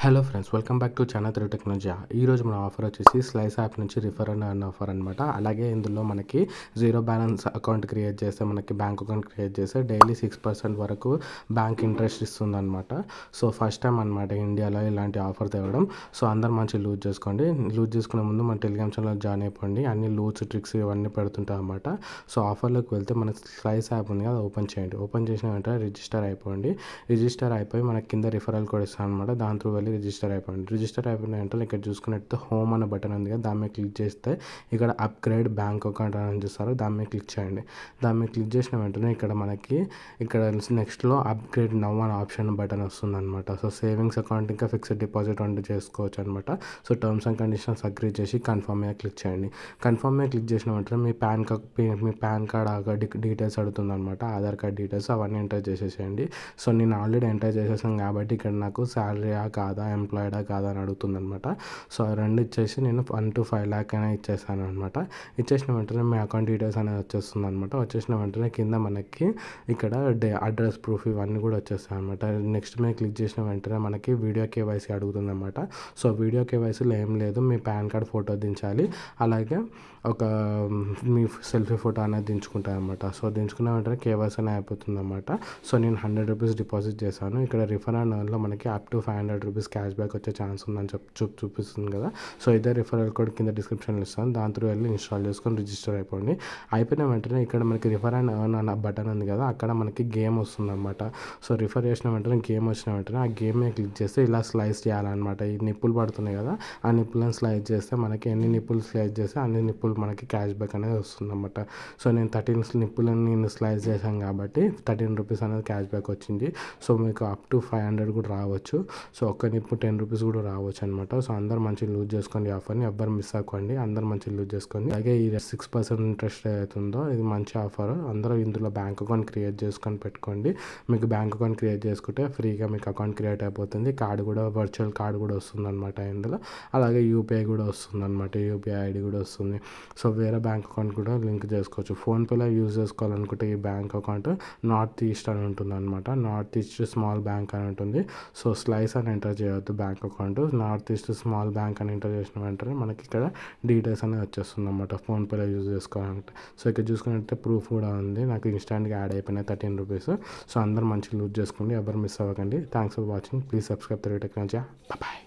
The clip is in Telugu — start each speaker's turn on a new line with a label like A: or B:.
A: Hello friends, welcome back to channel Telugu technology. ఈరోజు మన ఆఫర్ వచ్చేసి స్లైస్ యాప్ నుంచి రిఫర్ అండ్ అర్న్ ఆఫర్ అనమాట. అలాగే ఇందులో మనకి జీరో బ్యాలెన్స్ అకౌంట్ క్రియేట్ చేస్తే, మనకి బ్యాంక్ అకౌంట్ క్రియేట్ చేస్తే డైలీ 6% వరకు బ్యాంక్ ఇంట్రెస్ట్ ఇస్తుంది అనమాట. సో ఫస్ట్ టైం అనమాట ఇండియాలో ఇలాంటి ఆఫర్ తేవడం. సో అందరు మంచి లూజ్ చేసుకోండి. లూజ్ చేసుకునే ముందు మన టెలిగ్రామ్ ఛానల్ జాయిన్ అయిపోండి. అన్ని లూజ్ ట్రిక్స్ ఇవన్నీ పెడుతుంటాం అనమాట. సో ఆఫర్లోకి వెళ్తే మనకి స్లైస్ యాప్ ఉంది కదా, ఓపెన్ చేయండి. ఓపెన్ చేసిన వెంటనే రిజిస్టర్ అయిపోండి. రిజిస్టర్ అయిపోయి మనకి కింద రిఫరల్ కోడ్ ఇస్తాను అనమాట. దాని త్రూ వెళ్ళి రిజిస్టర్ అయిపోయింది. రిజిస్టర్ అయిపోయిన వెంటనే ఇక్కడ చూసుకున్నట్టు హోమ్ అనే బటన్ ఉంది కదా, దాని మీద క్లిక్ చేస్తే ఇక్కడ అప్గ్రేడ్ బ్యాంక్ అకౌంట్ అని చూస్తారు. దాని మీద క్లిక్ చేయండి. దాని మీద క్లిక్ చేసిన వెంటనే ఇక్కడ మనకి ఇక్కడ నెక్స్ట్లో అప్గ్రేడ్ నవ్ అనే ఆప్షన్ బటన్ వస్తుంది అనమాట. సో సేవింగ్స్ అకౌంట్ ఇంకా ఫిక్స్డ్ డిపాజిట్ వంటి చేసుకోవచ్చు అనమాట. So terms and conditions agree చేసి కన్ఫర్మ్ మీద క్లిక్ చేయండి. కన్ఫర్మ్ మీద క్లిక్ చేసిన వెంటనే మీ పాన్ కార్డ్ డీటెయిల్స్ అడుగుతుంది అనమాట. ఆధార్ కార్డ్ డీటెయిల్స్ అవన్నీ ఎంటర్ చేసేసేయండి. సో నేను ఆల్రెడీ ఎంటర్ చేసేసాను కాబట్టి ఇక్కడ నాకు శాలరీయా కాదా, ఎంప్లాయిడా కాదా అని అడుగుతుంది అనమాట. సో ఆ రెండు ఇచ్చేసి నేను 1 to 5 lakh అయినా ఇచ్చేసాను అనమాట. ఇచ్చేసిన వెంటనే మీ అకౌంట్ డీటెయిల్స్ అనేది వచ్చేస్తుంది అనమాట. వచ్చేసిన వెంటనే కింద మనకి ఇక్కడ అడ్రస్ ప్రూఫ్ ఇవన్నీ కూడా వచ్చేస్తాయి అనమాట. నెక్స్ట్ మీద క్లిక్ చేసిన వెంటనే మనకి వీడియో కేవైసీ అడుగుతుంది అనమాట. సో వీడియో కేవైసీలో ఏం లేదు, మీ పాన్ కార్డ్ ఫోటో దించాలి. అలాగే ఒక మీ సెల్ఫీ ఫోటో అనేది దించుకుంటాను అనమాట. సో దించుకున్న వెంటనే కేవైసీ అనేది అయిపోతుంది అనమాట. సో నేను 100 రూపీస్ డిపాజిట్ చేశాను. ఇక్కడ రిఫర్ అండ్ ఎర్న్లో మనకి up to 500 rupees cash back వచ్చే ఛాన్స్ ఉందని చూపిస్తుంది కదా. సో ఇదే రిఫరల్ కోడ్ కింద డిస్క్రిప్షన్లో ఇస్తాను. దాని త్రూ వెళ్ళి ఇన్స్టాల్ చేసుకొని రిజిస్టర్ అయిపోండి. అయిపోయిన వెంటనే ఇక్కడ మనకి రిఫర్ అండ్ ఎర్న్ అన్న బటన్ ఉంది కదా, అక్కడ మనకి గేమ్ వస్తుంది అనమాట. సో రిఫర్ చేసిన వెంటనే గేమ్ వచ్చిన వెంటనే ఆ గేమ్ మీద క్లిక్ చేస్తే ఇలా స్లైస్ చేయాలన్నమాట. ఈ నిప్పులు పడుతున్నాయి కదా, ఆ నిప్పులను స్లైస్ చేస్తే మనకి ఎన్ని నిప్పులు స్లైస్ చేస్తే అన్ని నిప్పులు మనకి క్యాష్ బ్యాక్ అనేది వస్తుంది అనమాట. సో నేను 13 నిప్పులను నేను స్లైస్ చేశాను కాబట్టి 13 రూపీస్ అనేది క్యాష్ బ్యాక్ వచ్చింది. సో మీకు అప్ టు 500 కూడా రావచ్చు. సో ఒక్క నిప్పు 10 రూపీస్ కూడా రావచ్చు అనమాట. సో అందరు మంచిగా లూజ్ చేసుకోండి. ఆఫర్ని ఎవ్వరు మిస్ అవ్వకండి. అందరు మంచిగా లూజ్ చేసుకోండి. అలాగే ఈ 6% ఇంట్రెస్ట్ అవుతుందో ఇది మంచి ఆఫర్. అందరూ ఇందులో బ్యాంక్ అకౌంట్ క్రియేట్ చేసుకొని పెట్టుకోండి. మీకు బ్యాంక్ అకౌంట్ క్రియేట్ చేసుకుంటే ఫ్రీగా మీకు అకౌంట్ క్రియేట్ అయిపోతుంది. కార్డు కూడా వర్చువల్ కార్డు కూడా వస్తుంది అనమాట ఇందులో. అలాగే యూపీఐ కూడా వస్తుంది అనమాట. యూపీఐ ఐడి కూడా వస్తుంది. సో వేరే బ్యాంక్ అకౌంట్ కూడా లింక్ చేసుకోవచ్చు. ఫోన్పేలో యూజ్ చేసుకోవాలనుకుంటే ఈ బ్యాంక్ అకౌంట్ నార్త్ ఈస్ట్ అని ఉంటుంది అనమాట. నార్త్ ఈస్ట్ స్మాల్ బ్యాంక్ అని ఉంటుంది. సో స్లైస్ అని ఎంటర్ చేయవద్దు bank account. North east small bank అని ఎంటర్ చేసిన వెంటనే మనకి ఇక్కడ డీటెయిల్స్ అనేది వచ్చేస్తుంది అనమాట. ఫోన్పేలో యూజ్ చేసుకోవాలంటే. సో ఇక్కడ చూసుకున్నట్టే ప్రూఫ్ కూడా ఉంది. నాకు ఇన్స్టాంట్గా యాడ్ అయిపోయినాయి 13 రూపీస్. సో అందరూ మంచిగా యూజ్ చేసుకోండి. ఎవరు మిస్ అవ్వకండి. Thanks for watching. Please subscribe Telugu technology. Bye.